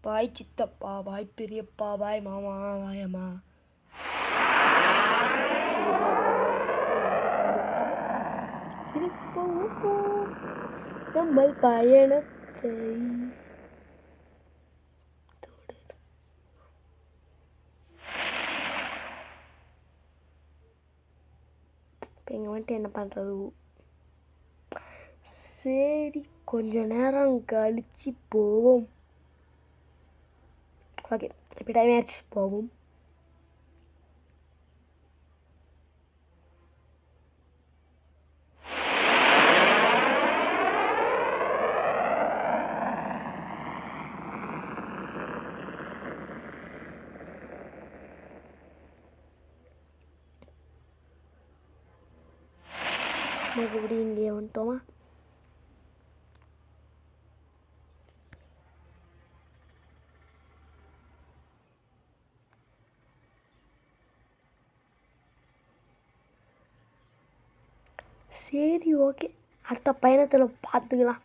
பாய் சித்தப்பா, பாய் பெரியப்பா, பாய் மாமா, பாய் அம்மா. நம்ம பயணத்தை இப்போ இங்கே வந்துட்டு என்ன பண்ணுறது? சரி, கொஞ்ச நேரம் கழிச்சு போவோம். ஓகே, இப்போ டைம் ஆயிடுச்சு, போவோம். மறுபடியும் இங்கே வந்துட்டோமா? சரி, ஓகே, அடுத்த பயணத்தில் பார்த்துக்கலாம்.